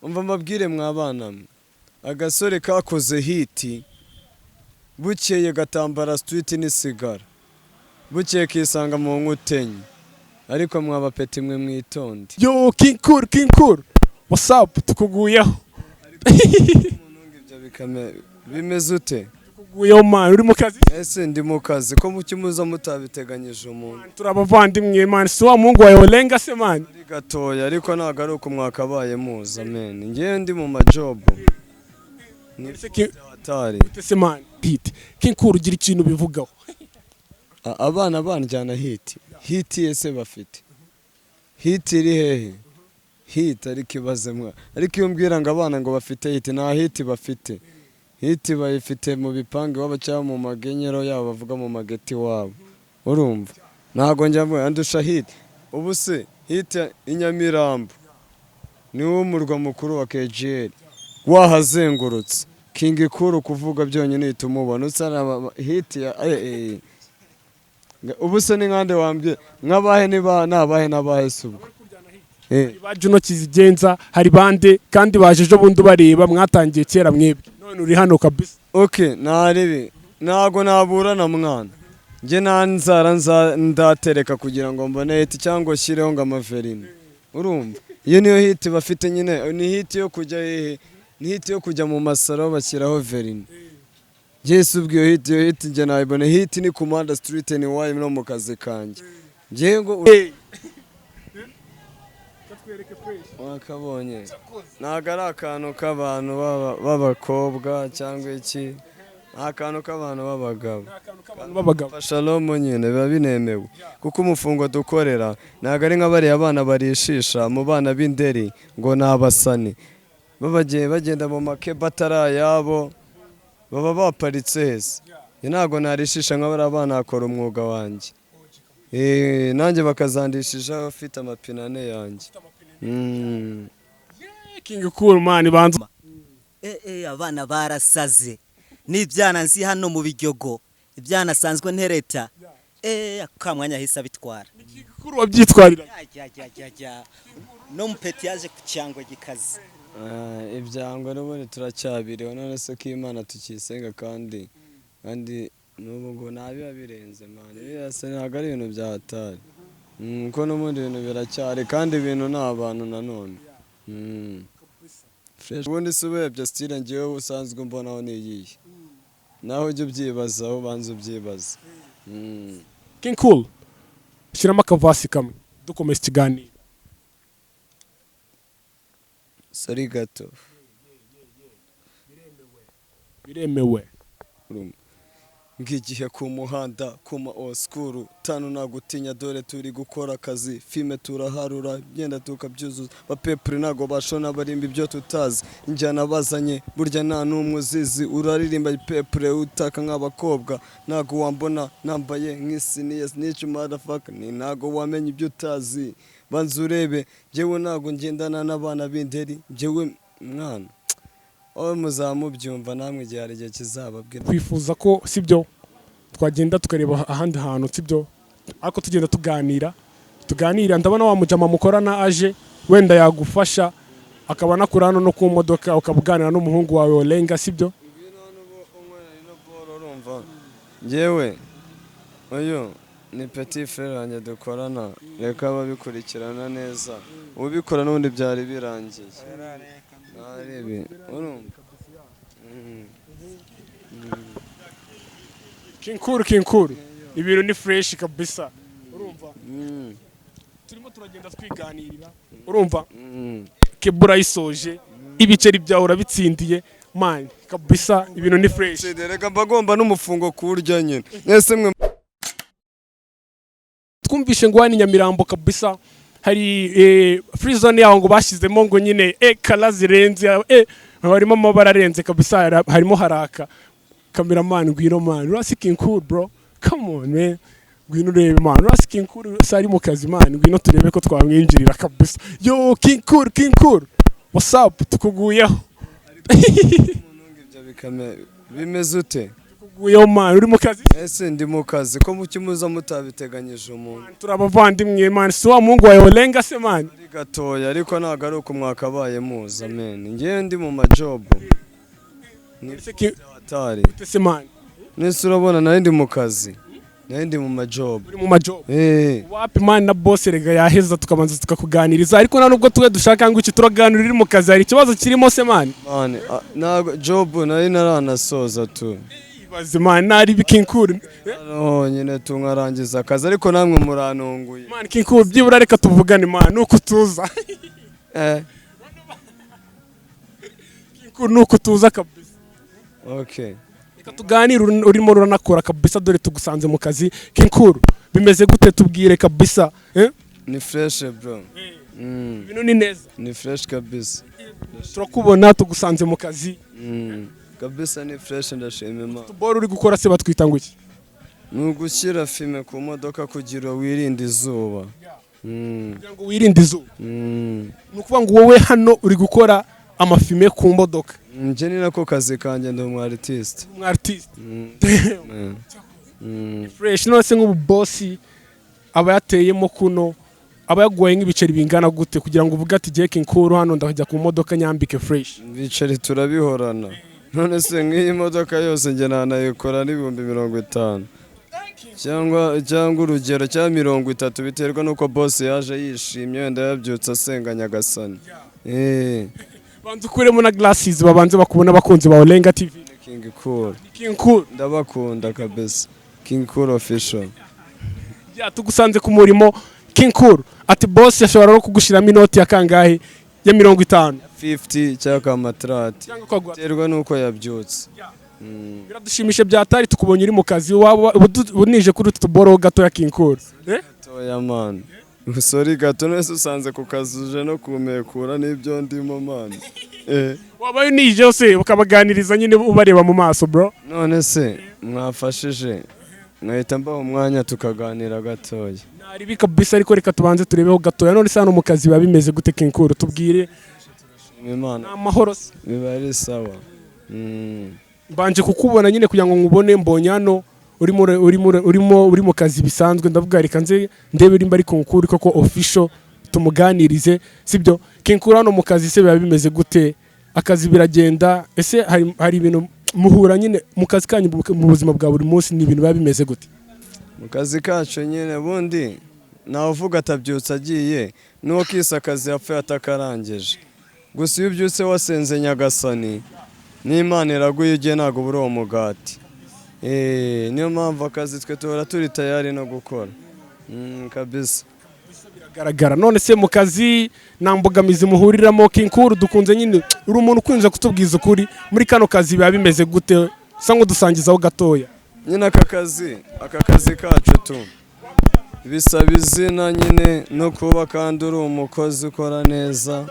umva mabwire mwabana agasore kakoze hiti bukeye gatambara street n'isigara bukeye kisanga mu nkutenye ariko mwabapeti mwe mwitonde yo King Cool what's up tukuguyeho ibyo bikame bimeze ute tukuguyeho man uri mu kazi ese ndi mu kazi ko mukimuza mutabiteganyije umuntu turabavandimwe man si wa mungu wa OLENGA se man ari gatoya ariko ntago ari uko mwakabaye muza men ngiye ndi mu majobo atari se man hit King Cool ugira ikintu bivugaho abana banjyana hiti ese bafite hiti iri hehe hiti ariko ibaze mwa ariko iyo mbwira ngo abana ngo bafite hiti nta hiti bafite hiti bayifite mu bipangu waba cyangwa mu magenyero yabo bavuga mu mageti wabo urumva ntago njya mwe andusha hiti ubu se hiti inyamirambo ni wo murwa mukuru wa KGL wahazengurutse King Cool kuvuga byonyine itumubona usana hiti ya ubu se ni nkande wambye nkabahe niba nabahe nabahe subwo baje no kizigenza hari bande kandi bajeje bundi bareba mwatangiye kera mwebwe none uri hano kabisa okay narebe nago naburana mwana nge nanzara ndatereka kugira ngo mbone hiti cyangwa shireho ngo amaverine urumva iyo niyo hiti bafite nyine ni hiti yo kujya hehe ni hiti yo kujya mu masaro bashyiraho verine Yesu ubwiyo hiti nge nayibone hiti ni Kumanda Street ni wayi no mu kazi kanje nge ngo wakabonye ntago ari akantu k'abantu b'abakobwa cyangwa iki akantu k'abantu b'abagabo shalom nyine biba binemewe kuko umufungo dukorera ntago ari nk'abariya abana barishisha mu bana b'inderi ngo nabasane babagiye bagenda mu makeba atarayabo baba baparitse heza ntago narishisha nk'abariya abana akora umwuga wanjye nanjye bakazandishisha bafite amapine ane yanjye King Cool man banza abana barasaze n'ibyana nzi hano mu bijyogo ibyana sanzwe ntereta akamwanya hisa bitwara King Cool wabyitwarira no mupeti yaje ku cyangwa gikaze ibyangwa n'ubundi turacyabiriho none se ko Imana tukisenga kandi n'ubu ngo nabiba birenze man birasa ntago ari ibintu byahatari ko n'ubundi ibintu biracyari kandi ibintu ni abantu nanone ubundi se urebye style ngewe usanzwe mbonaho niyihe naho ujya ubyibazaho ubanza ubyibaza King Cool shyiramo akavasi kamwe dukomeza ikiganiro sori gato biremewe ngigihe ku muhanda kuma oskuru tanu nagutinya dore turi gukora akazi filme turaharura byenda tukabyuzuza bapepre nago bashona barimba ibyo tutazi injyana bazanye burya nta numwe uzizi uraririmba ipepre utaka nk'abakobwa nago wambona nambaye nk'isiniye snitch motherfucker ni nago wamenye ibyo utazi banza urebe jewe nago ngendana n'abana b'inderi jewe mwana muzamubyumva namwe igihe hari igihe kizababwira twifuza ko sibyo twagenda tukareba ahandi hantu sibyo ariko tugenda tuganira ndabona wa mujama mukorana aje wenda yagufasha akaba nakura hano no ku modoka ukabuganira n'umuhungu wawe OLENGA sibyo ngewe oyo ni petit frère wanjye dukorana reka babikurikirana neza ubikora n'ubundi byari birangiye narebe urumva King Cool ibintu ni fresh kabisa urumva turimo turagenda twiganirira urumva kebura isoje ibiceri byawe urabitsindiye man kabisa ibintu ni fresh reka mbagomba n'umufungo kurya nyine nese mwe twumvishe ngo wani Nyamirambo kabisa hari free zone yaho ngo bashyizemo ngo nyine kala zirenze harimo amabara arenze kabisa harimo haraka cameraman ngwino man urasi King Cool bro come on man ngwino urebe man urasi King Cool sari mu kazi man ngwino turebe ko twamwinjirira kabisa yo King Cool what's up tukuguyeho ibyo bikame bimeze ute Uyo man uri mu kazi? Ese ndi mu kazi ko mukimuza mutabiteganyije umuntu. Turabavandimwe man, si wa mungu wa OLENGA se man. Ari gatoya ariko ntago ari uko mwakabaye muza men. Ngiye ndi mu majob. Ni atari. Se man. Nese urabona nari ndi mu kazi. Nari ndi mu majob. Uri mu majob. Wapi man na boss rega yaheza tukabanza tukakuganiriza ariko nta nubwo tuwe dushaka ngo iki turaganira uri mu kazi hari ikibazo kirimo se man. Man, nago job nari naranasoza tu. Man nari King Cool. No nyine tunkarangiza akazi ariko namwe murantunguye. Man King Cool byibura reka tuvugane man nuko tuza. King Cool nuko tuza kabisa. Okay. Reka tuganire urimo uranakora kabisa dore tugusanze mu kazi. King Cool bimeze gute tubwire kabisa Ni fresh bro. Ibintu ni neza. Ni fresh kabisa. Turakubona tugusanze mu kazi. Kabisa ni fresh ndashima Imana. Tuboro uri gukora se batwita ngo iki? Nugushyira filme ku modoka kugira wirinde izuba. Kugira ngo wirinde izuba. Nukuvuga ngo wowe hano uri gukora amafilme ku modoka. Nje ni nako kazi kanje ndi umu artist. Umu artist. Fresh no se nk'ubu boss aba yateyemo kuno aba yaguhaye nk'ibiceri bingana gute kugira ngo uvuge ati je King Cool hano ndahajya ku modoka nyambike fresh. Ibiceri turabihorana. None se nk'iyi modoka yose nge nanayikora n'ibihumbi 50 cyangwa urugero cya 30 biterwa nuko boss yaje yishimye wenda yabyutse asenga Nyagasani. Banze ukuremo na glasses babanze bakubona bakunze ba OLENGA TV. King Cool. King Cool Ndabakunda kabisa. King Cool official. Ya tugusanze ku murimo King Cool ati boss yashobora no kugushiramo inoti ya kangahe ya 50 50 cyangwa amatrati terwa nuko yabyutse. Biradushimishe byatari tukubonye uri mu kazi bunije kuri tutuboro gato ya King Cool. Toya man. Sorry gato nese usanze ku kazuje no kumekura n'ibyo ndimo man. Wabaye nije se ukabaganiriza nyine ubareba mu maso bro. None se mwafashije nkahita mbaho umwanya tukaganira gatoya. Nari kabisa ariko reka tubanze turebeho gatoya none se hano mu kazi biba bimeze gute King Cool tubwire. Imana amahoro se biba ari sawa. Mbanje kukubona nyine kugira ngo nkubone mbonye hano uri mu kazi bisanzwe ndavuga reka nze ndebe rimba ari King Cool koko official tumuganirize sibyo. King Cool hano mu kazi se biba bimeze gute akazi biragenda ese hari ibintu muhura nyine mu kazi kanyu mu buzima bwa buri munsi ni ibintu biba bimeze gute? Mu kazi kacu nyine bundi nawe uvuga atabyutse agiye nuwo kisa akazi yapfuye atakarangije gusa iyo ubyutse wasenze Nyagasani n'Imana iraguye ugiye ntago buri uwo mugati. Niyo mpamvu akazi twe tuhora turi tayari no gukora kabisa. Biragaragara none se mu kazi nta mbogamizi muhuriramo King Cool dukunze nyine uri umuntu ukunze kutubwiza ukuri muri kano kazi biba bimeze gute sango dusangizaho gatoya. Nyine aka kazi kacu tu bisaba izina nyine no kuba kandi uri umukozi ukora neza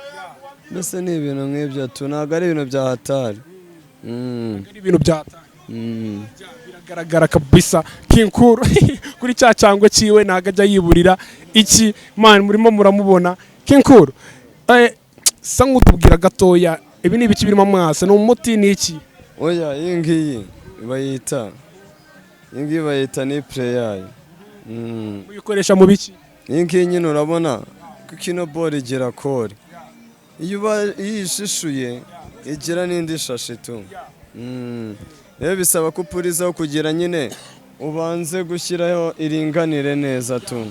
mbese ni ibintu nk'ibyo tu ntabwo ari ibintu bya hatari. Ibintu bya hatari biragaragara kabisa King Cool kuri cya cyangwa ciwe ntago ajya yiburira iki man murimo muramubona King Cool sango tubwira gatoya ibi ni ibiki birimo mwasa no umuti ni iki? Oya iyi bayita ni prayer. Uyikoresha mu biki? Iyi nyine urabona ko kino ball igira kore iyo yishishuye igira n'indi shashi tu. Rero bisaba kupurizaho kugira nyine ubanze gushyiraho iringanire neza tu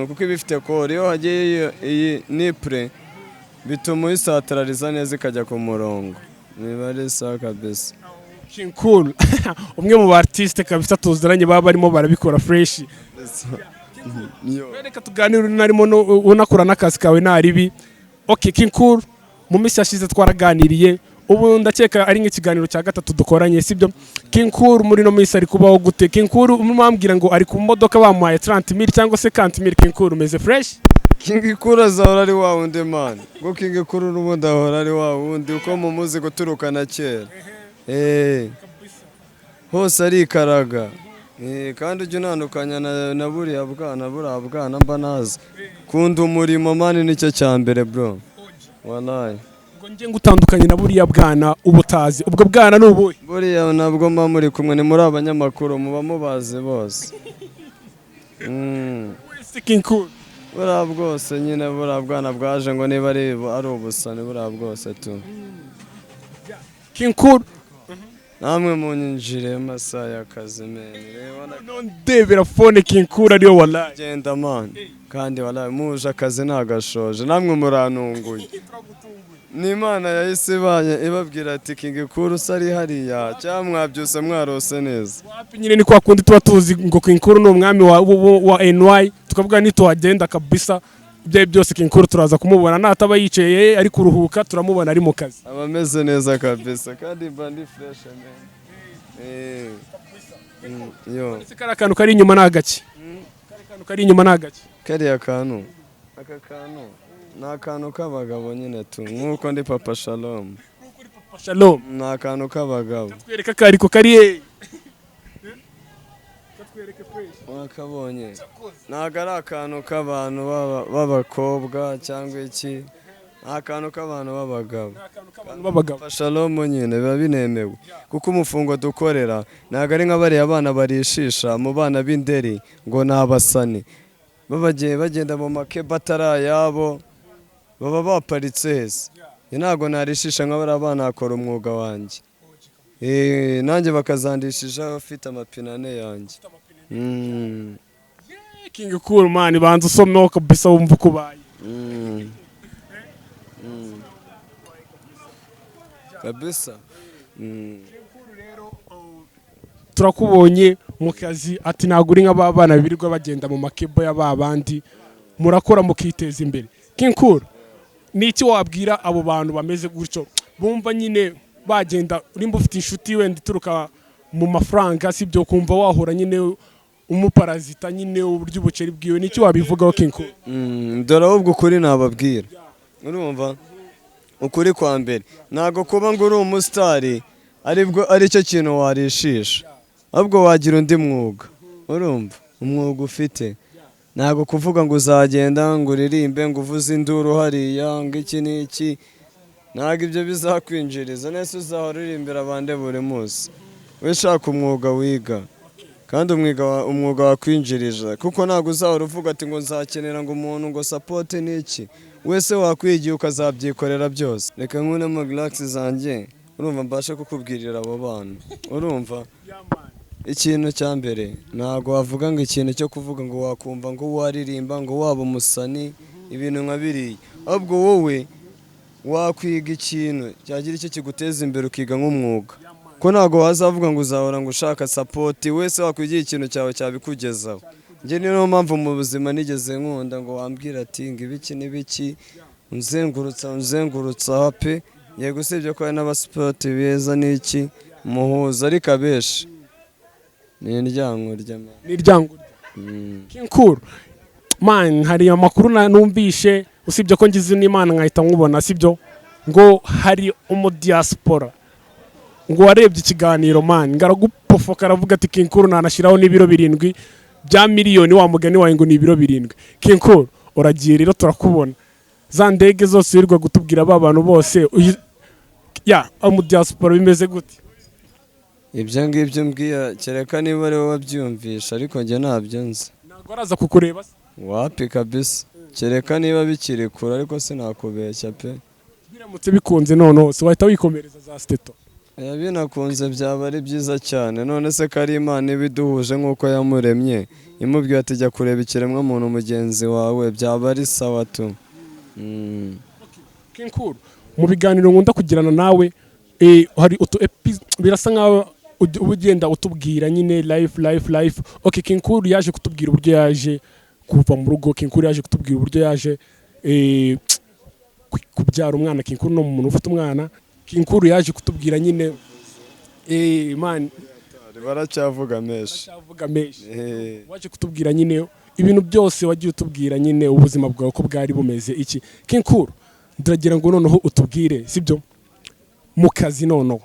kuko ibifite kore iyo hagiye iyi nipre bituma uyisatarariza neza ikajya ku murongo. Niba ari sawa kabisa. King Cool umwe mu artiste kabisa tuziranye baba barimo barabikora fresh. Reka tuganire narimo unakora n'akazi kawe naribi. Okay King Cool mu minsi yashize twaraganiriye ubu ndakeka ari nk'ikiganiro cya gatatu dukoranye sibyo. King Cool muri no minsi ari kubaho gute? King Cool umwambwira ngo ari ku modoka bamuhaye 30,000 cyangwa se 40,000 King Cool umeze fresh? King Cool azahora ari wa wundi man ngo King Cool n'ubundi ahora ari wa wundi uko mu muzi guturukana kera. Hose ari ikaraga. Kandi ujya unandukanya na buriya bwana mba nazi kunda umurimo mani nicyo cya mbere bro wallahi. ngo nge ngutandukanye na buriya bwana ubutazi ubwo bwana nubuye buriya nabwo mba muri kumwe ni muri abanyamakuru muba mubazi bose wese King Cool buriya bwose nyine buriya bwana bwaje ngo niba ari ubusani buriya bwose tu King Cool namwe munyinjire amasaha y'akazi meni ndebera phone King Cool ariyo wallahi genda man kandi wallahi muje akazi nagashoje namwe murantunguye n'Imana yahise ibabwira ati King Cool usari hariya cyangwa mwabyuse mwarose neza wapi nyine ni kwa kundi tuba tuzi ngo King Cool ni umwami wa Enye tukavuga ni tuhagenda kabisa ibyo byose King Cool turaza kumubona nataba yicaye ari kuruhuka turamubona ari mu kazi abameze neza kabisa kandi bandi fresh yo kari akantu kari inyuma nagaki kari inyuma nagaki kariya kantu aka kantu ni akantu k'abagabo nyine tu nk'uko ndi papa Shalom Shalom ni akantu k'abagabo twereka kari ko kari wakabonye ntabwo ari akantu k'abantu b'abakobwa cyangwa iki ni akantu k'abantu b'abagabo Shalom nyine biba binemewe kuko umufungo dukorera ntabwo ari nk'abariya abana barishisha mu bana b'inderi ngo ni abasani bagenda mu makeba atari ayabo baba baparitse heza ntabwo narishisha nk'abari abana bakora umwuga wanjye nanjye bakazandishisha bafite amapine ane yanjye King Cool man banza usomeho kabisa wumva kubaye kabisa turakubonye mu kazi ati ntabwo uri nk'abana birirwa bagenda mu makebo y'ababandi murakora mukiteza imbere King Cool ni iki wabwira abo bantu bameze gutyo bumva nyine bagenda urimba ufite inshuti wenda ituruka mu mafaranga sibyo kumva wahora nyine umuparazita nyine uburyo ubuceri bwiwe niki wabivugaho King Cool dore ahubwo ukuri nababwira urumva ukuri kwa mbere ntago kuba ngo uri umusitari ari cyo kintu warishisha ahubwo wagira undi mwuga urumva umwuga ufite ntago kuvuga ngo uzagenda ngo uririmbe ngo uvuze induru hariya ngo iki n'iki ntago ibyo bizakwinjiriza nese uzahora uririmbira abandi buri munsi we shaka umwuga wiga kandi umwuga wakwinjirije kuko ntago uzahora uvuga ati ngo nzakenera ngo umuntu ngo support n'iki wese wakwigiye ukazabyikorera byose reka nkunemo relax zanjye urumva mbashe kukubwirira abo bana urumva ikintu cya mbere ntago wavuga ngo ikintu cyo kuvuga ngo wakumva ngo waririmba ngo waba umusani ibintu nka biriya ahubwo wowe wakwiga ikintu cyagira icyo kiguteza imbere ukiga nk'umwuga ko ntago wazavuga ngo uzahora ngo ushaka support wese wakwigiye ikintu cyawe cyabikugezaho njye niyo mpamvu mu buzima nigeze nkunda ngo wambwira ati ngo ibiki n'ibiki unzengurutsa pe yego usibye ko hari n'abasipoti beza n'iki muhuza ariko abenshi ni iryango King Cool man hari amakuru numvishe usibye ko ngize n'Imana nkahita nkubona sibyo ngo hari diaspora ngo warebye ikiganiro man ngaragupofoka aravuga ati King Cool nanashiraho n'ibiro 7 bya miliyoni wa mugani wawe ngo ni ibiro 7 King Cool uragiye rero turakubona za ndege zose wirirwa gutubwira aba bantu bose diaspora bimeze gute ibyo ngibyo mbwiye kereka niba ari wowe wabyumvisha ariko njye ntabyo nzi ntabwo araza kukureba wapi kabisa kereka niba bikiri kure ariko sinakubeshya pe biramutse bikunze none hose wahita wikomereza za steto binakunze byaba ari byiza cyane none se ko ari Imana ibiduhuje nk'uko yamuremye imubwiye ati jya kureba ikiremwa muntu mugenzi wawe byaba ari sawa tu King Cool mu biganiro nkunda kugirana nawe hari birasa nkaho ugenda utubwira nyine life okay King Cool yaje kutubwira uburyo yaje kuva mu rugo King Cool yaje kutubwira uburyo yaje kubyara umwana King Cool no umuntu ufite umwana King Cool yaje kutubwira nyine man baracyavuga menshi waje kutubwira nyine ibintu byose wagiye utubwira nyine ubuzima bwawe ko bwari bumeze iki King Cool ndagira ngo noneho utubwire sibyo mu kazi noneho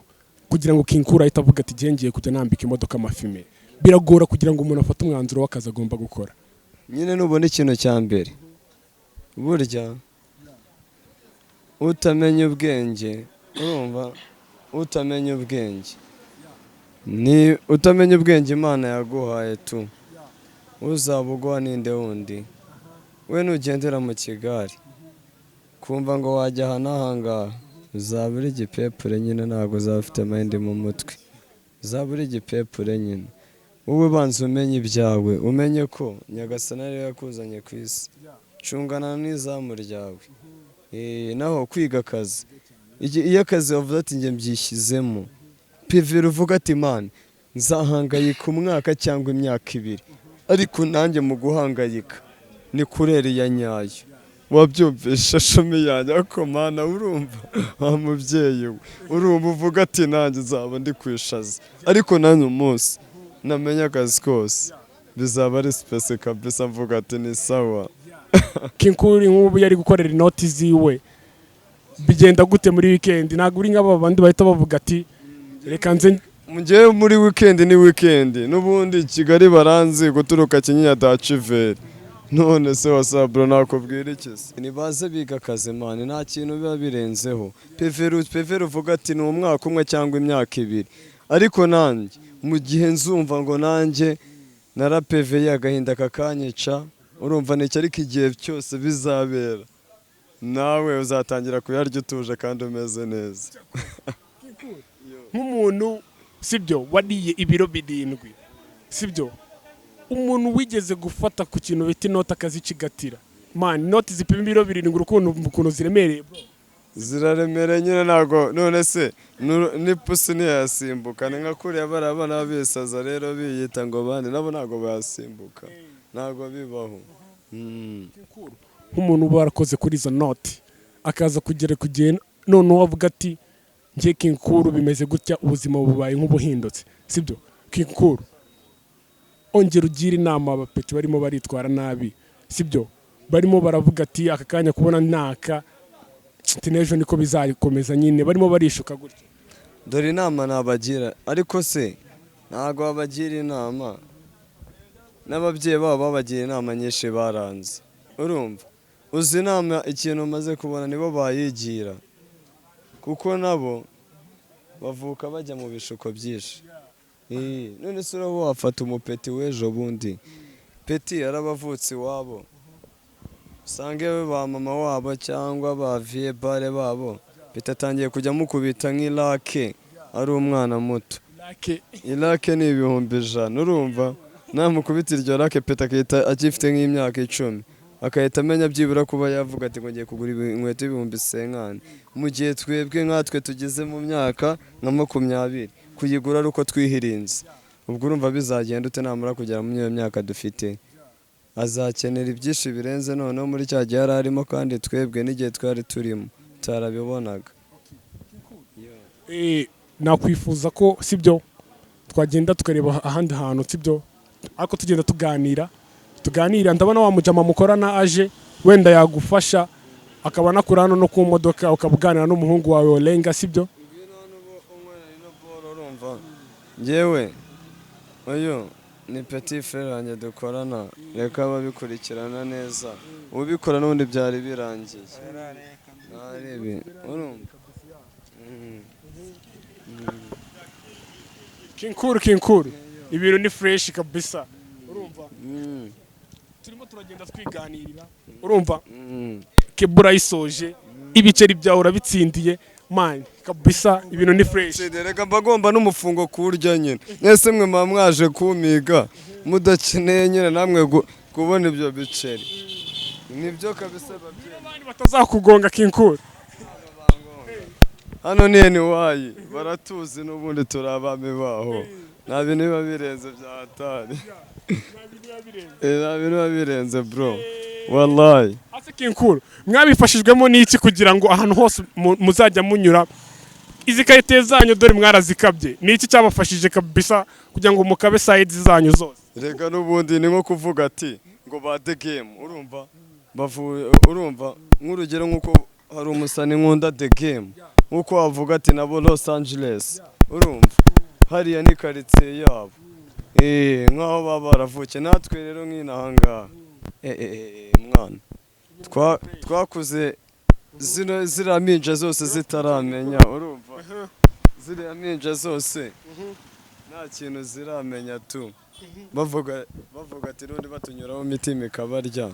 kugira ngo King Cool ahita avuga ati ngiye kujya nambika imodoka amafime biragora kugira ngo umuntu afate umwanzuro w'akazi agomba gukora nyine nubona ikintu cya mbere burya utamenya ubwenge urumva utamenya ubwenge ni utamenya ubwenge Imana yaguhaye tu uzabugwa ninde wundi we nugendera mu kigari kumva ngo wajya ahangaha uzabura igipepure nyine ntabwo uzaba ufite mind mu mutwe uzabura igipepure nyine wowe banza umenye ibyawe umenye ko Nyagasani ariwe yakuzanye ku isi cungana n'izamu ryawe naho kwiga akazi iyo akazi wavuze ati njye mbyishyizemo pivira uvuga ati man nzahangayika umwaka cyangwa imyaka 2 ariko nanjye mu guhangayika ni kureri ya nyayo wabyumvisha shami yanjye ako mana urumva wa mubyeyi we urumva uvuga ati nanjye nzaba ndi kwishaza ariko nanjye umunsi namenya akazi kose bizaba ari space kabisa mvuga ati ni sawa Kinkuri nk'ubu yari gukorera inoti ziwe bigenda gute muri weekend ntabwo uri nk'aba bandi bahita bavuga ati reka nze Mujye muri weekend ni weekend n'ubundi Kigali baranzi guturuka Kinyinya daciveri none se wasabro nakubwira iki se nibaze biga akazi man nta kintu biba birenzeho peveru uvuga ati ni umwaka umwe cyangwa imyaka 2 ariko nanjye mu gihe nzumva ngo nanjye narapeveye agahinda kakanyica urumva n'icyo ariko igihe cyose bizabera nawe uzatangira kuyarya utuje kandi umeze neza nk'umuntu sibyo wariye ibiro 7 sibyo umuntu wigeze gufata ku kintu bita inoti akazicigatira man inoti zipima ibiro 7 ukuntu ziremereye bro ziraremereye nyine ntago none se n'ipusi ntiyasimbuka ni nka kuriya bari abana bisaza rero biyita ngo bandi nabo ntago basimbuka ntago bibaho nk'umuntu uba warakoze kuri izo noti akaza kugera kugenda none wavuga ati njye Kinkuru bimeze gutya ubuzima bubaye nk'ubuhindutse sibyo Kinkuru ongera ugira inama abapeti barimo baritwara nabi sibyo barimo baravuga ati aka kanya kubona ntaka tinejo niko bizakomeza nyine barimo barishuka gutya dore inama nabagira ariko se ntago babagira inama n'ababyeyi babo babagira inama nyinshi baranze urumva uzi inama ikintu umaze kubona nibo bayigira kuko nabo bavuka bajya mu bishuko byinshi none se urabo wafata umupeti w'ejo bundi peti yarabavutse iwabo usange ba mama wabo cyangwa ba vie bare babo bitatangiye kujya mukubita nk'ilake ari umwana muto ilake ni 100,000 urumva namukubita iryo lake peta akita akifite nk'imyaka 10 akahita amenya byibura kuba yavuga ati ngo ngiye kugura inkweto 9,000 mu gihe twebwe nkatwe tugeze mu myaka nka 20 kuyigura ari uko twihirinze ubwo urumva bizagenda ute namara kugera mu iyo myaka dufite azakenera ibyinshi birenze noneho muri cya gihe yararimo kandi twebwe n'igihe twari turimo tarabibonaga nakwifuza ko sibyo twagenda tukareba ahandi hantu sibyo ariko tugenda tuganira ndabona wa mujama mukorana aje wenda yagufasha akaba nakura hano no ku modoka ukabuganira n'umuhungu wawe OLENGA sibyo njyewe oyo ni petit frère wanjye dukorana reka babikurikirana neza ubikora n'ubundi byari birangiye naribi urumva Kinkuru ibiro ni fresh kabisa urumva turimo turagenda twiganirira urumva kebura isoje ibiceri byawe urabitsindiye man kabisa ibintu ni fresh reka bagomba n'umufungo kurya nyine nese mwe mwaje kumiga mudakeneye nyine namwe kubona ibyo biceri nibyo kabisa babyeyi batazakugonga Kinkuru hano ni wayi baratuzi n'ubundi turabame baho nta bintu biba birenze bya hatari nta bintu biba birenze bro wallahi ase Kinkuru mwabifashijwemo n'iki kugira ngo ahantu hose muzajya munyura izi karite zanyu dore mwarazikabye n'iki cyabafashije kabisa kugira ngo mukabe side zanyu zose reka n'ubundi ni nko kuvuga ati ngo ba the game urumva urumva nk'urugero nk'uko hari umusani nkunda the game nk'uko wavuga ati nabo Los Angeles urumva hariya ni karitsiye yabo nk'aho baba baravuke natwe rero nk'inahangaha mwana twakuze ziriya minja zose zitaramenya urumva ziriya minja zose nta kintu ziramenya tu bavuga ati n'undi batunyuraho imitima ikabarya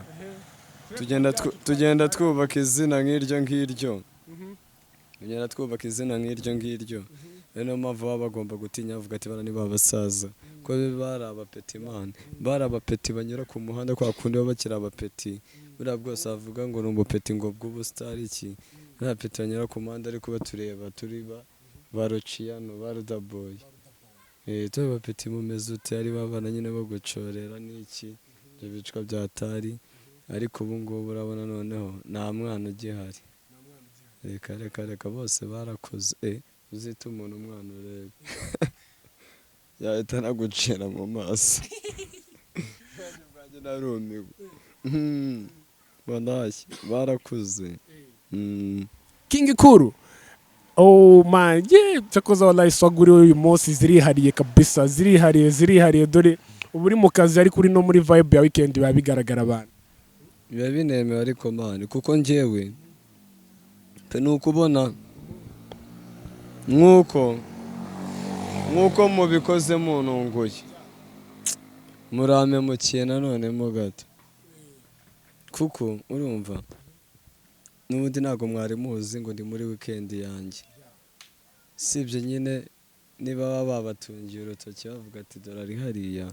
tugenda twubaka izina nk'iryo ngiryo tugenda twubaka izina nk'iryo ngiryo niyo mpamvu baba bagomba gutinya bavuga ati bana ni babasaza ko bari abapeti imana bari abapeti banyura ku muhanda kwa kundi baba bakiri abapeti buriya bwose bavuga ngo ni umupeti ngo bw'ubusitari iki nta peti banyura ku muhanda ariko batureba turi ba rociyano ba rudaboyi turi abapeti mumeze ute ari babana nyine bagucorera n'iki ibyo bicwa byatari ariko ubu ngubu urabona noneho nta mwana ugihari reka bose barakuze uzita umuntu umwana urebe yahita anagucira mu maso narumiwe banashye barakuze King Kuru oh man cyakoze wallahi swaguri uyu munsi zirihariye kabisa zirihariye dore ubu uri mu kazi ariko uri no muri vibe ya weekend biba bigaragara abantu biba binemewe ariko man kuko njyewe pe nukubona nk'uko mubikoze muntunguye muramemukiye nanone mo gato kuko urumva n'ubundi ntabwo mwari muzi ngo ndi muri weekend yanjye sibyo nyine niba baba babatungiye urutoki bavuga ati dore ari hariya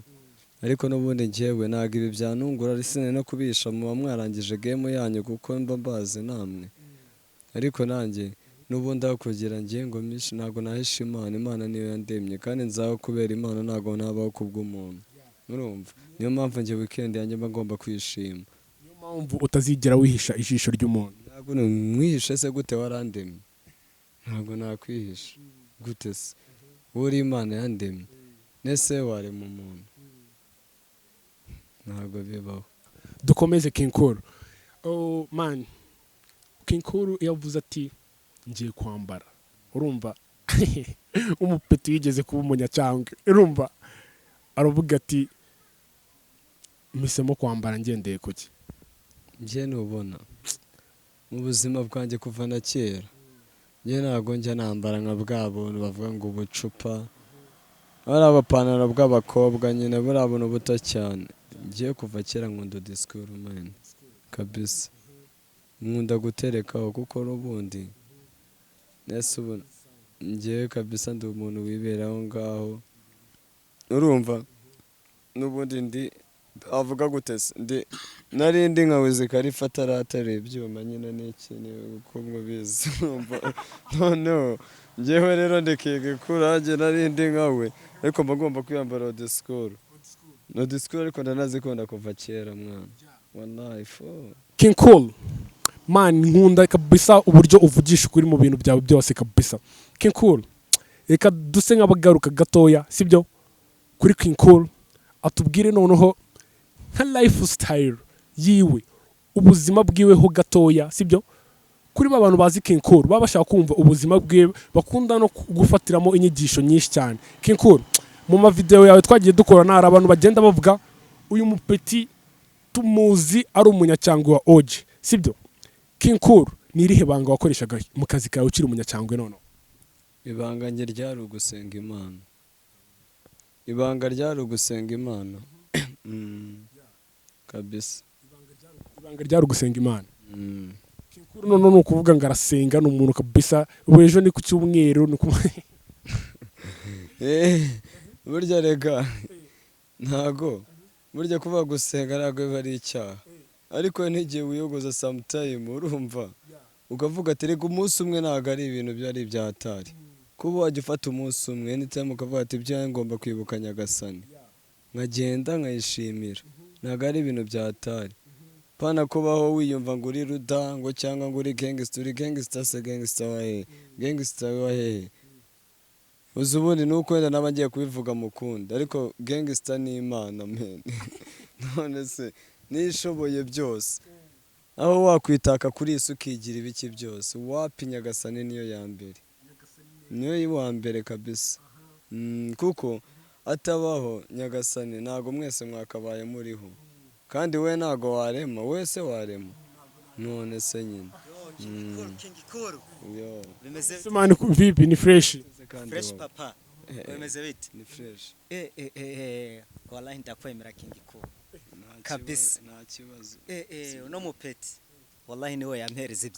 ariko n'ubundi njyewe ntabwo ibi byanungura risine no kubisha muba mwarangije game yanyu kuko mba mbazi namwe ariko nanjye n'ubundi aho kugira ngiye ngo mishi ntabwo nahisha imana niyo yandemye kandi nzaho kubera imana ntabwo nabaho kubw'umuntu urumva niyo mpamvu njye weekend yanjye mba ngomba kwishima niyo mpamvu utazigera wihisha ijisho ry'umuntu ntabwo mwihishe se gute warandemye ntabwo nakwihisha gute se uri imana yandemye nese warema umuntu ntabwo bibaho dukomeze King Kuru oh man King Kuru yavuze ati ngiye kwambara urumva umupeti yigeze kuba umunyacyangwe urumva aravuga ati misemo kwambara ngendeye kuki njye nubona mu buzima bwanjye kuva na kera njye ntabwo njya nambara nka bwa buntu bavuga ngo ubucupa ari abapantaro bw'abakobwa nyine buriya buntu buto cyane ngiye kuva kera nkunda disikuru mani kabisa nkunda guterekaho kuko n'ubundi nese ubu ngewe kabisa ndi umuntu wiberaho ngaho urumva n'ubundi ndi avuga gutese narindi nka wizika rifata aratari ibyuma nyine n'iki uko mubizi noneho ngewe rero ndikiga kurange narindi nkawe ariko mba ngomba kwiyambara disikuru no disikuru ariko ndanazikunda kuva kera mwana wallahi fo King Kuru man nkunda kabisa uburyo uvugisha ukuri mu bintu byawe byose kabisa King Kuru reka duse nk'abagaruka gatoya sibyo kuri King Kuru atubwire noneho nka lifestyle yiwe ubuzima bwiweho gatoya sibyo kuri abantu bazi King Kuru baba bashaka kumva ubuzima bwiwe bakunda no gufatiramo inyigisho nyinshi cyane King Kuru mu mavideo yawe twagiye dukora nara abantu bagenda bavuga uyu mupeti tumuzi ari umunyacyangwe wa OG sibyo King Kuru ni irihe banga wakoreshaga mu kazi kawe ukiri umunyacyangwe none ibanga njye ryari ugusenga imana ibanga ryari ugusenga imana kabisa ibanga ryari ugusenga imana King Kuru none ni ukuvuga ngo arasenga ni umuntu kabisa ejo ni ku cyumweru ni burya rega ntago burya kuvuga gusenga ntabwo biba ari icyaha ariko n'igihe wiyogoza sometime urumva ukavuga ati reka umunsi umwe ntabwo ari ibintu byari ibyatari kuba wajya ufata umunsi umwe n'itema ukavuga ati ibyo ngomba kwibuka nyagasani nkagenda nkayishimira ntabwo ari ibintu byatari pana kubaho wiyumva ngo uri rudango cyangwa ngo uri gangster se gangster wa hehe uzi ubundi nuko wenda naba ngiye kubivuga mukunda ariko gangster ni imana men none se nishoboye byose aho wakwitaka kuri isi ukigira ibiki byose wapi nyagasani niyo ya mbere niyo yiwa mbere kabisa kuko atabaho nyagasani ntago mwese mwakabaye muriho kandi we ntago warema wese warema none se nyine King Cool. yo Bimeze Simani vipi ni fresh. fresh papa. Bimeze bite? ni fresh Wallahi ndakwemera King Cool. Nta Kabisa. kibazo, nta kibazo Uno mupeti. Wallahi niwe yampereza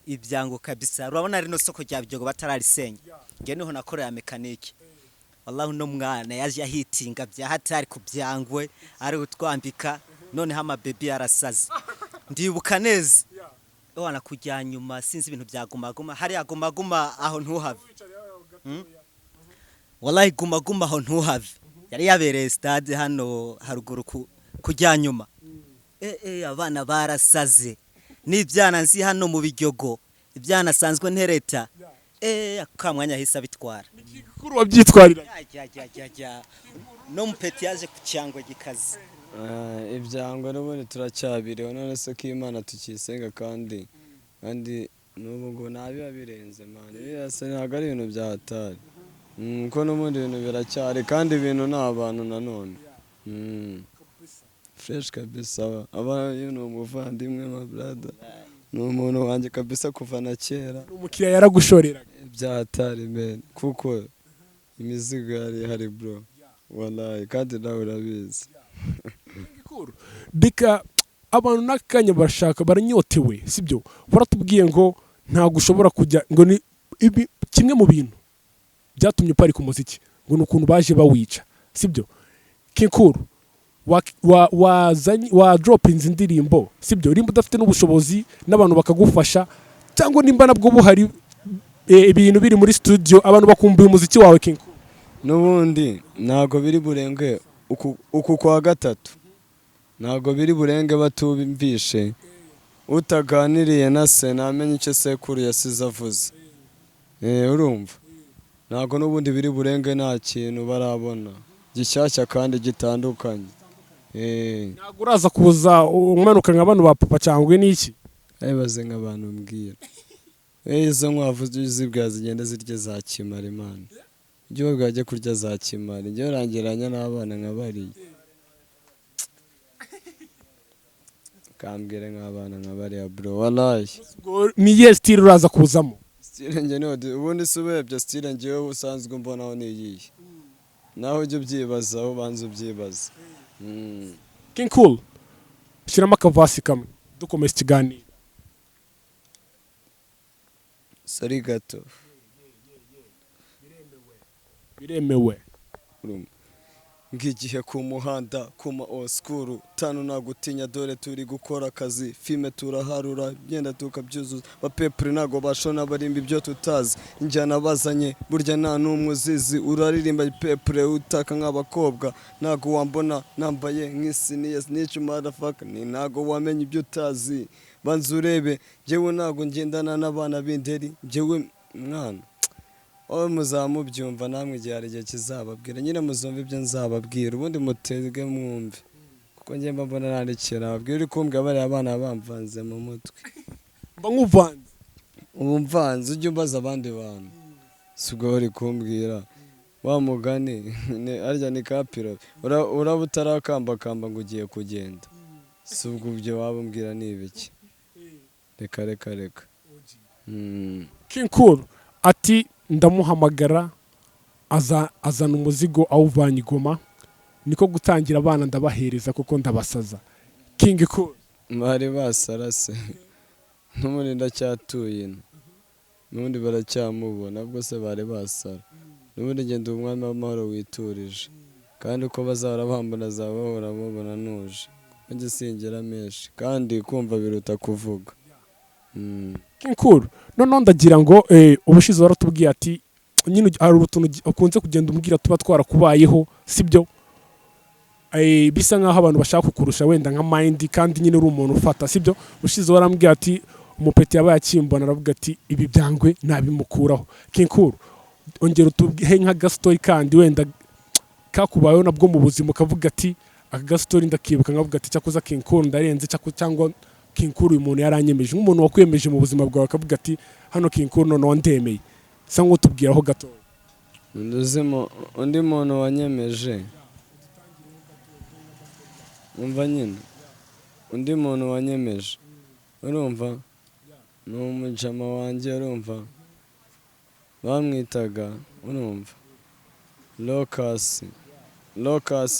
ibyango kabisa. Urabona rino soko rya byogo batararisenya. Nge niho nakorera mekaniki. Wallahi uno mwana yaje yahitinga bya hatari kubyangwe ari utwambika none hama baby arasaze. Ndibuka neza. Wana kujya nyuma sinzi ibintu byagumaguma hari agumaguma aho ntuhave. Wallahi gumaguma aho ntuhave. Yari yabereye stade hano haruguru kujya nyuma. Abana barasaze. N'ibyana nzi hano mu bijyogo. Ibyana sanzwe ntereta. Akamwanya hisa bitwara. Kuri wabyitwarira. No mupeti yaje kucyangwa gikaze. ibyangwa n'ubundi turacyabiriho none se ko Imana tukisenga kandi n'ubu ngo nabiba birenze mani birasa ntabwo ari ibintu byahatari kuko n'ubundi ibintu biracyari kandi ibintu ni abantu nanone fresh kabisa aba ni umuvandimwe ma brother ni umuntu wanjye kabisa kuva na kera Umukiriya yaragushoreraga. byahatari men kuko imizigo yari hari bro wallahi kandi nawe urabizi Bika abantu nakanya bashaka baranyotewe sibyo baratubwiye ngo ntago ushobora kujya ngo ni kimwe mu bintu byatumye uparika umuziki ngo nukuntu baje bawica sibyo Kinkuru wa dropinze indirimbo sibyo rimba udafite n'ubushobozi n'abantu bakagufasha cyangwa nimba nabwo buhari ibintu biri muri studio abantu bakumbuye umuziki wawe Kinkuru n'ubundi ntago biri burenge uku kwa gatatu ntago biri burenge batubimvishe utaganiriye na se namenye icyo sekuru yasize avuze urumva ntago n'ubundi biri burenge nta kintu barabona gishyashya kandi gitandukanye ntago uraza kuza umanuka nk'abantu ba papa cyangwa n'iki ayibaze nk'abantu mbwira izo nkwavu zibwa zigenda zirya za kimara imana ibyo bwajya kurya za kimara ibyo rangiranya n'abana nk'abariye kambwire nk'abana nk'abariya bro wallahi niye style uraza kuzamo style nge no ubundi subebye style ngewe usanzwe mbonaho niyihe naho ujye ubyibazaho ubanza ubyibaza King Cool shiramo akavasi kamwe dukomeza ikiganiro sari gato biremewe nk'igihe ku muhanda kuma oskuru tano nagutinya dore turi gukora akazi filme turaharura byenda tukabyuzuza bapepre nago bashona barimba ibyo tutazi injyana bazanye burya nta numwe uzizi uraririmba pepre utaka nk'abakobwa nago wambona nambaye nk'isiniye niche motherfucker ni nago wamenye ibyo utazi banza urebe jewe nago ngendana n'abana b'inderi jewe mwana muzamubyumva namwe igihe hari igihe kizababwira nyine muzumva ibyo nzababwira ubundi mutege mwumve kuko njye mbona nandikira ababwira uri kumbwira bariya abana bamvanze mu mutwe mba nk'uvanze ubu mvanze ujye umbaza abandi bantu si ubwo bari kumbwira wa mugani arya ni kapiro uraba utarakambakamba ngo ugiye kugenda si ubwo ibyo waba umbwira ni ibiki reka King Cool ati ndamuhamagara azana umuzigo awuvanye Goma niko gutangira abana ndabahereza kuko ndabasaza King Cool bari basarase n'ubundi ndacyatuye n'ubundi baracyamubona nabwo se bari basara n'ubundi ngenda umwami w'amahoro witurije kandi uko bazahora bambona azabahora mubona nuje njye singera menshi kandi kumva biruta kuvuga King Cool none ndagira ngo ubushize waratubwiye ati nyine hari utuntu ukunze kugenda umbwira tuba twarakubayeho sibyo bisa nkaho abantu bashaka kukurusha wenda nka mind kandi nyine uri umuntu ufata sibyo ushize warambwiye ati umupeti yabaye akimbona aravuga ati ibi byangwe nabimukuraho King Cool ongera utuhe nka story kandi wenda kakubayeho nabwo mu buzima ukavuga ati aka story ndakibuka nkavuga ati cyakoza King Cool ndarenze cyangwa King Cool uyu muntu yaranyemeje nk'umuntu wakwemeje mu buzima bwawe akavuga ati hano King Cool none ndemeye sa nk'utubwiraho gato nduzimo undi muntu wanyemeje umva nyine undi muntu wanyemeje urumva ni umujama wanjye urumva bamwitaga urumva lokasi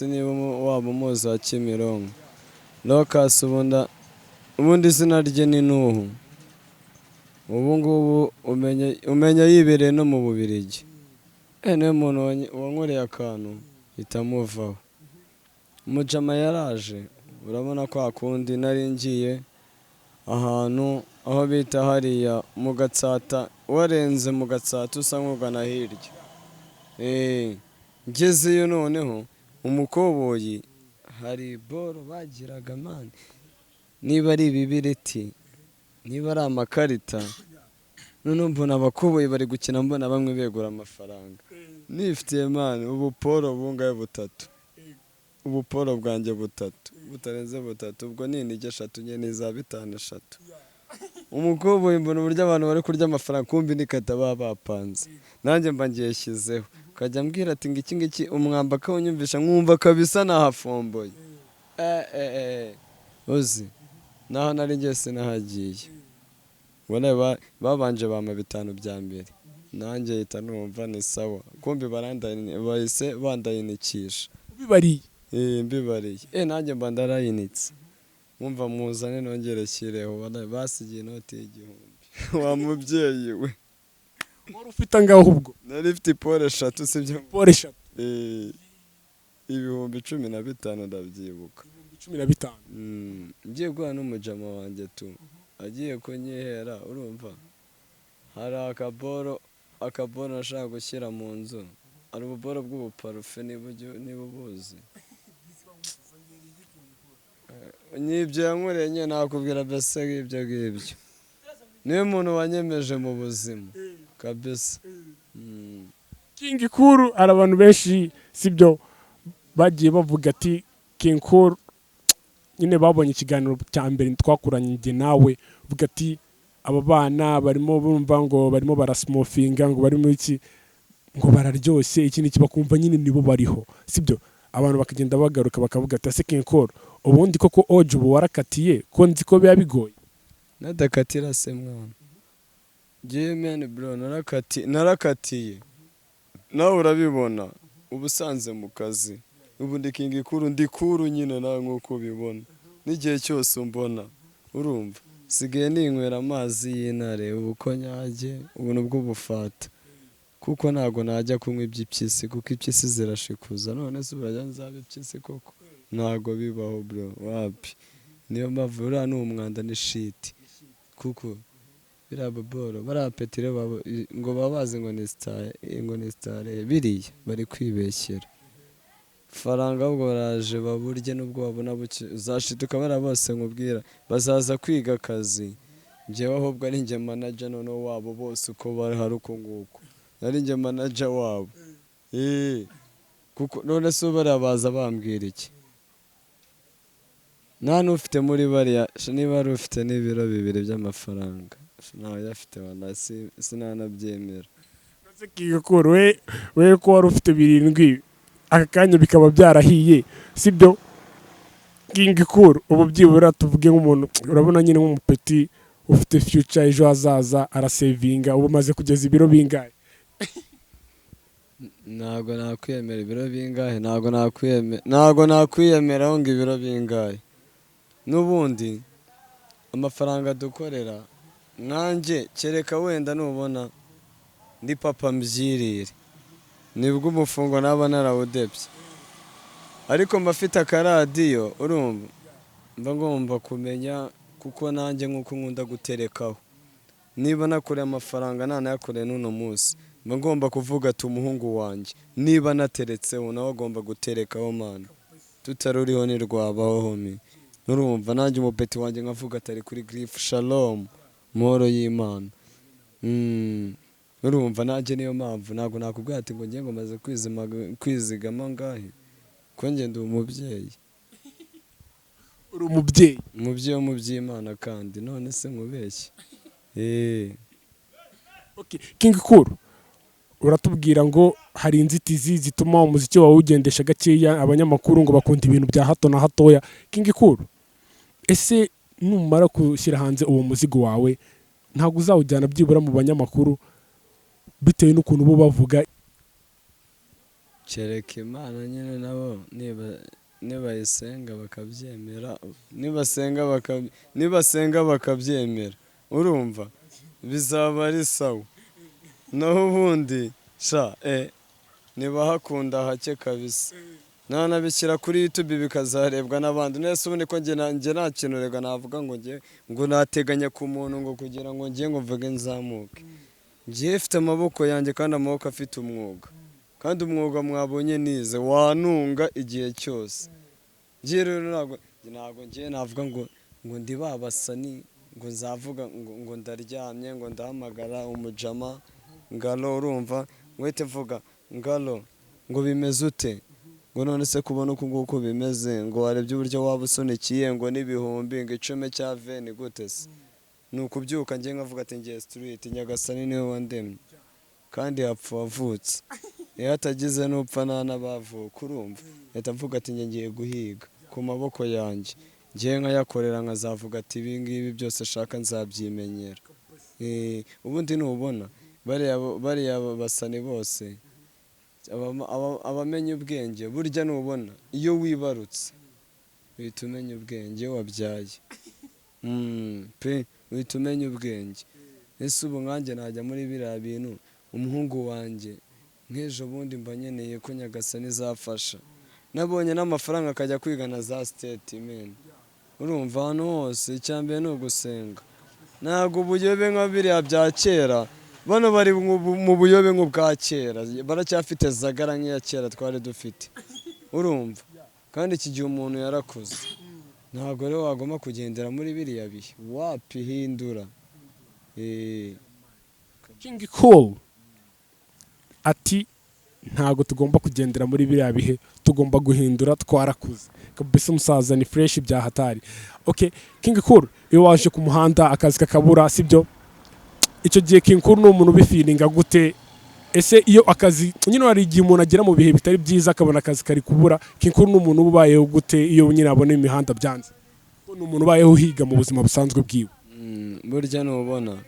niba waba umuzi wa Kimironko. Lokasi ubundi izina rye ni Nuhu. Ubu ngubu umenya yibereye no mu Bubiligi. Niwe muntu wankoreye akantu itamuvaho. Umujama yaraje urabona ko akundi nari ngiye ahantu aho bita hariya mu Gatsata, warenze mu Gatsata usa nk'ugana hirya. Ngezeyo noneho umukoboyi hari boro bagiraga mani, niba ari ibibiriti niba ari amakarita, noneho mbona abakoboyi bari gukina, mbona bamwe begura amafaranga nifitiye mani ubuporo bungaye butatu, ubuporo bwanjye butatu butarenze butatu, ubwo ni inigi 3 nyene za 5 umukoboyi mbona uburyo abantu bari kurya amafaranga, kumbi nikata bapanze, nanjye mba ngiyeshyizeho kajya mbwira ati ngiki umwamba kawunyumvisha nkumva kabisa nahafomboye. Uzi naho nari ngiye sinahagiye, ubona babanje bama 5 bya mbere, nanjye yita numva ni sawa, kumbi bahise bandayinikisha mbibariye. Nanjye mba ndarayinitse, mwumva muzane nongere shyireho, basigiye inoti y'1000. Wa mubyeyi we, wari ufite angaho ubwo? nari mfite pole 3 sibyo? Pole 3 ibihumbi 15 ndabyibuka. 15 ngiye guhana n'umujama wanjye tu agiye kunyihera, urumva hari akaboro nashaka gushyira mu nzu, ari ububoro bw'ubuparufe niba ubuzi. Nibyo yankoreye nyine nakubwira mbese ngibyo ngibyo. Niwe muntu wanyemeje mu buzima kabisa. King Cool ari abantu benshi sibyo bagiye bavuga ati King Cool nyine babonye ikiganiro cya mbere twakuranye njye nawe, uvuga ati aba bana barimo bumva ngo barimo barasmofinga ngo barimo iki ngo bararyoshye iki niki, bakumva nyine nibo bariho sibyo. Abantu bakagenda bagaruka bakavuga ati ase King Cool ubundi koko oje ubu warakatiye ko nzi ko biba bigoye. Nadakatira se mwana Jimmy bro, narakatiye nawe urabibona, ubusanze mu kazi ubu ndi King Cool, ndi kuru nyine nawe nkuko ubibona, n'igihe cyose umbona urumva sigaye ninywera amazi y'intare, ubukonyage ubuntu bw'ubufata, kuko ntago najya kunywa iby'ipyisi kuko ipyisi zirashikuza, none se urajya nzabe ipyisi koko? Ntago bibaho bro, wapi. Niyo mpamvu uriya ni umwanda ni shit, kuko biriya boboro barapetire ngo babazi ngo ni star biriya bari kwibeshyera. Faranga ubwo baraje baburye nubwo babona buke uzashituka bara bose nkubwira bazaza kwiga akazi, njyewe ahubwo ari njye manager noneho wabo bose uko bari hari uko nguko, ari njye manager wabo. Kuko none se barabaza bambwira iki? Nta n'ufite muri bariya niba ari ufite n'ibiro 2 by'amafaranga nawe yafite, wala sinanabyemera. Nose King Cool we ko wari ufite 7 aka kanya bikaba byarahiye sibyo? King Cool ubu byibura tuvuge nk'umuntu urabona nyine nk'umupeti ufite future ejo hazaza arasavinga, ubu maze kugeza ibiro bingahe? Ntago nakwiyemera ibiro bingahe, ntago nakwiyemera ngo ibiro bingahe. N'ubundi amafaranga dukorera nanjye kereka wenda nubona ndi papa mbyirire nibwo umufungo naba narawudebye, ariko mbafite akaradiyo urumva mba ngomba kumenya, kuko nanjye nk'uko nkunda guterekaho, niba nakoreye amafaranga nanayakoreye n'uno munsi mba ngomba kuvuga ati umuhungu wanjye niba nateretseho nawe agomba guterekaho mana, tutaruriho nirwabaho homi. Urumva nanjye umupeti wanjye nkavuga atari kuri grief shalom moro y'Imana. Urumva nanjye niyo mpamvu ntago nakubwira ati ngo ngiye ngo maze kwizigama ngahe, ko njye ndi umubyeyi. Uri umubyeyi wo mu by'Imana kandi none se nkubeshye. Okay, King Cool uratubwira ngo hari inzitizi zituma umuziki wawe ugendesha gakeya, abanyamakuru ngo bakunda ibintu bya hato na hatoya. King Cool ese numara gushyira hanze uwo muzigo wawe ntabwo uzawujyana byibura mu banyamakuru bitewe n'ukuntu bo bavuga. kereka imana nyine nabo nibayisenga bakabyemera, nibasenga bakabyemera, urumva bizaba ari sawa. naho ubundi sha nibahakunda hake kabisa, nanabishyira kuri YouTube bikazarebwa n'abandi. Nese ubundi ko njye nta kintu rega navuga ngo nateganya ku muntu ngo kugira ngo njye ngo mvuge nzamuke. Njye mfite amaboko yanjye kandi amaboko afite umwuga, kandi umwuga mwabonye nize wanunga igihe cyose. Njye rero ntabwo njye navuga ngo ndi babasani ngo nzavuga ngo ndaryamye ngo ndahamagara umujama ngalo, urumva wete vuga ngalo ngo bimeze ute, ngo none se kubona uko nguko bimeze, ngo warebye uburyo waba usunikiye ngo n'ibihumbi ngo 10 cya veni gute se. Nukubyuka njye nkavuga ati ngiye street, Nyagasani niwe wandemye kandi hapfa wavutse, iyo hatagize n'upfa n'abavuka, urumva leta mvuga ati ngiye guhiga ku maboko yanjye, ngiye nkayakorera nkazavuga ati ibi ngibi byose ashaka nzabyimenyera. Ubundi nubona bariya basani bose abamenye ubwenge, burya nubona iyo wibarutse uhita umenya ubwenge wabyaye pe, uhita umenya ubwenge. Ese ubu nkanjye najya muri biriya bintu, umuhungu wanjye nk'ejo bundi mba nkeneye ko Nyagasani izafasha, nabonye n'amafaranga akajya kwigana za statement, urumva ahantu hose icyambere ni ugusenga. Ntabwo ubuyobe nka biriya bya kera, bano bari mu buyobe nk'ubwa kera, baracyafite zagara nk'iya kera twari dufite, urumva kandi iki gihe umuntu yarakuze. Ntabwo rero wagomba kugendera muri biriya bihe, wapi hindura. King Cool ati ntabwo tugomba kugendera muri biriya bihe, tugomba guhindura, twarakuze kabisa. Umusaza ni fresh bya hatari. Okay, King Cool, iyo waje ku muhanda akazi kakabura, sibyo? Icyo gihe King Cool ni umuntu ubifilinga gute? Ese iyo akazi nyine hari igihe umuntu agera mu bihe bitari byiza akabona akazi kari kubura, King Cool ni umuntu ubayeho gute iyo nyine abona imihanda byanze? Ni umuntu ubayeho uhiga mu buzima busanzwe bwiwe. Burya nubona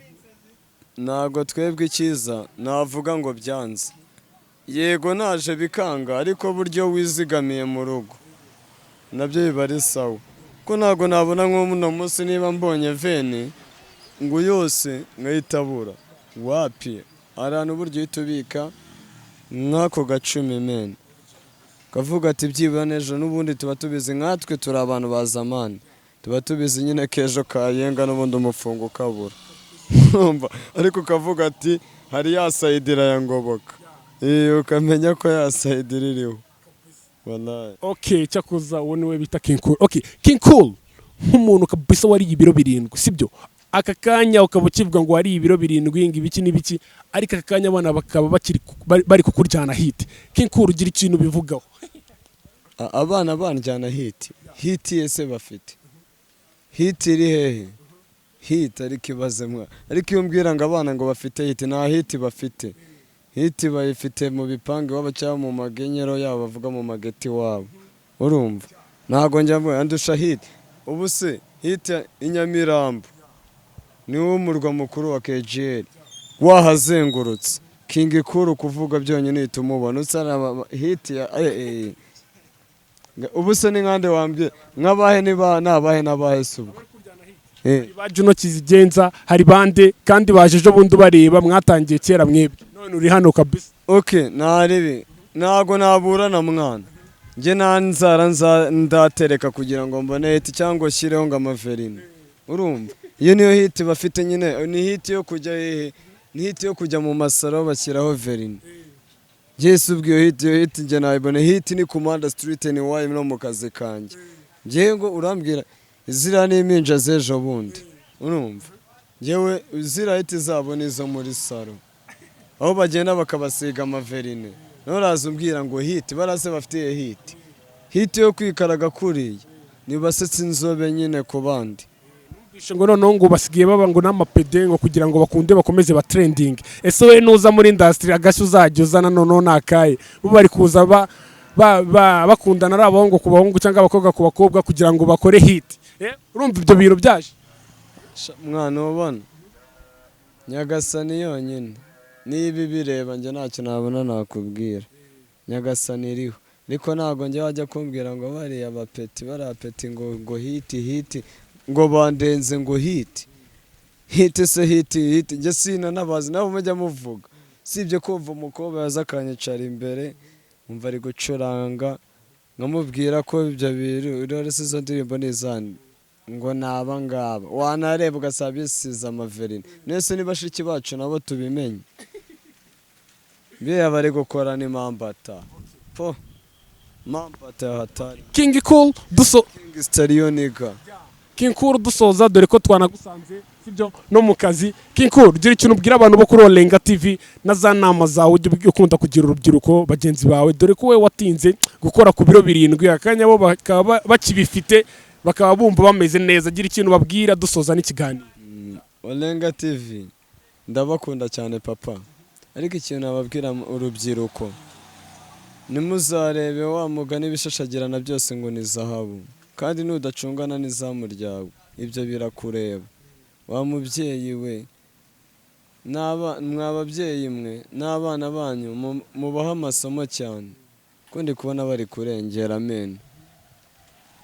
ntabwo twebwe icyiza navuga ngo byanze, yego naje bikanga, ariko buryo wizigamiye mu rugo nabyo biba ari sawa. Ko ntabwo nabona nk'uno munsi niba mbonye veni ngo yose nkayitabura, wapi ahantu buryo uhita ubika nk'ako gacumi meni, kavuga ati byibura n'ejo n'ubundi tuba tubizi, nkatwe turi abantu ba zamani, tuba tubizi nyine k'ejo kayenga n'ubundi umufungo ukabura, ariko ukavuga ati hari ya sayidira ya ngoboka, ukamenya ko ya sayidira iriho. Okay, cyakuza uwo niwe bita King Cool. Okay, King Cool nk'umuntu kabisa wari ibiro 7, sibyo? Aka kanya ukaba ukivuga ngo wari ibiro 7 ngo ibiki n'ibiki, ariko aka kanya abana bakaba bari kukuryana hit. King Cool ugira ikintu bivugaho? Abana banjyana hit yese bafite hit iri hehe? Hit ariko ibazemwa, ariko iyo mbwira ngo abana ngo bafite hit, nta hit bafite. Hit bayifite mu bipange waba cyangwa mu magenyero yabo bavuga mu mageti wabo, urumva ntago njya mbona andusha hit. Ubu se hit Inyamirambo ni wo murwa mukuru wa KGL, wahazengurutse King Cool kuvuga byonyine itumubona usana hit ya ubu se ni nkande wambye nkabahe nabahe subwo baje no kizigenza, hari bande kandi bajeje bundi bareba mwatangiye kera mwebwe, none uri hano kabisa. Okay, narebe nago naburana mwana, nge nanzara ndatereka kugira ngo mbone hit cyangwa shireho ngo amaverine, urumva iyo niyo hit bafite nyine, ni hit yo kujya ni hit yo kujya mu masaro bashyiraho verine. Yesu ubwiyo hit nge nayibone hit ni Kumanda Street ni wayi no mu kazi kanje, nge ngo urambwira zira n'iminja z'ejo bundi, urumva ngewe zira hit zabo nizo muri saro aho bagenda bakabasiga amaverine, noraza umbwira ngo hit barase bafite hit yo kwikaraga kuriye nibasetse inzobe nyine ku bandi. Ngo noneho ngo basigiye baba ngo n'amapede ngo kugira ngo bakunde bakomeze ba trending. Ese we nuza muri industry agashya uzajya uzana noneho nakaye, bo bari kuza bakundana ari abahungu ku bahungu cyangwa abakobwa ku bakobwa kugira ngo bakore hit. Urumva ibyo bintu byaje mwana ubona Nyagasani yonyine niba bireba njye ntacyo nabona nakubwira. Nyagasani iriho ariko ntabwo njye wajya kumbwira ngo bariya bapeti barapeti ngo hiti ngo bandenze ngo hiti se hiti njye sina nabazi nabo mujya muvuga sibye kumva umukobwa yaza akanyicara imbere umva ari gucuranga nkamubwira ko ibyo birori sizo ndirimbo nizane ngo naba ngaba wanareba ugasaba bisize amaverine nese niba shiki bacu nabo tubimenye biya bari gukora ni mambata po mambata hatari King Cool King Stereo nigga King Cool dusoza dore ko twanagusanze sibyo no mu kazi. King Cool gira ikintu ubwira abantu bo kuri Olenga TV na za nama zawe ujye ukunda kugira urubyiruko bagenzi bawe dore ko we watinze gukora ku biro 7 akanya bo bakaba bakibifite bakaba bumva bameze neza. Gira ikintu babwira dusoza n'ikiganiro. Olenga TV ndabakunda cyane papa ariko ikintu nababwira urubyiruko nimuzarebe wa mugani bishashagirana byose ngo ni zahabu kandi nudacungana n'izamu ryawe ibyo birakureba. Wa mubyeyi we mwababyeyi mwe n'abana banyu mubaha amasomo cyane kundi kubona bari kurengera amen.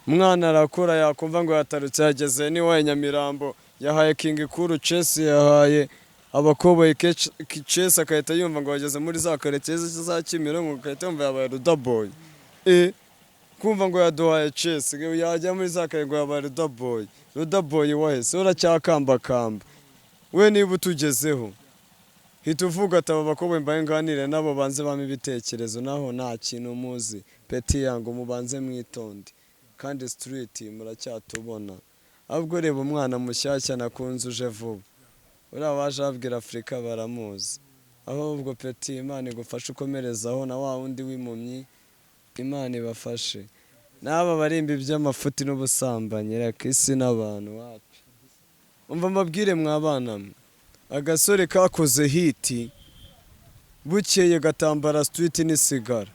Umwana arakura yakumva ngo yatarutse yageze ni wa Nyamirambo yahaye King Cool Chess yahaye abakoboye Chess akahita yumva ngo bageze muri za karekezi za Kimironko akahita yumva yabaye Rudaboy kumva ngo yaduhaye Chess yajya muri za karengo yabaye Rudaboy wahese uracyakamba we niba utugezeho hita uvuga ati aba bakoboye mbaye nganire nabo banze bame ibitekerezo naho nta kintu muzi peti yango mubanze mwitonde kandi street muracyatubona ahubwo reba umwana mushyashya nakunze uje vuba uriya waje abwira Afurika baramuzi ahubwo peti Imana igufashe ukomerezaho na wa wundi w'impumyi Imana ibafashe n'aba barimba iby'amafuti n'ubusambanyi reka isi n'abantu wacu umva mbabwire mwabana agasore kakoze hiti bukeye gatambara street n'isigara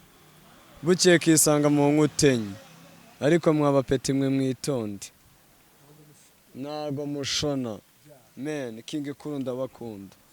bukeye kisanga mu nkutenye ariko mwaba peti mwe mwitonde ntago mushona men King Cool ndabakunda.